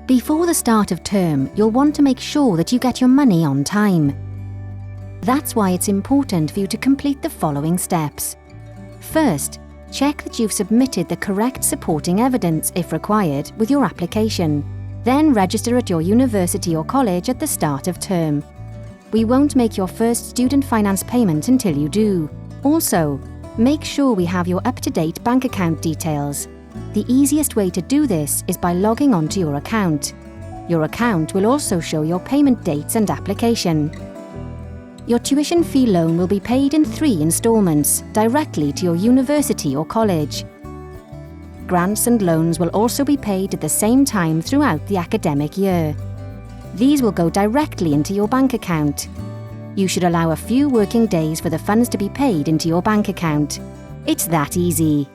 Before the start of term, you'll want to make sure that you get your money on time. That's why it's important for you to complete the following steps. First, check that you've submitted the correct supporting evidence, if required, with your application. Then register at your university or college at the start of term. We won't make your first student finance payment until you do. Also, make sure we have your up-to-date bank account details. The easiest way to do this is by logging onto your account. Your account will also show your payment dates and application. Your tuition fee loan will be paid in 3 instalments, directly to your university or college. Grants and loans will also be paid at the same time throughout the academic year. These will go directly into your bank account. You should allow a few working days for the funds to be paid into your bank account. It's that easy.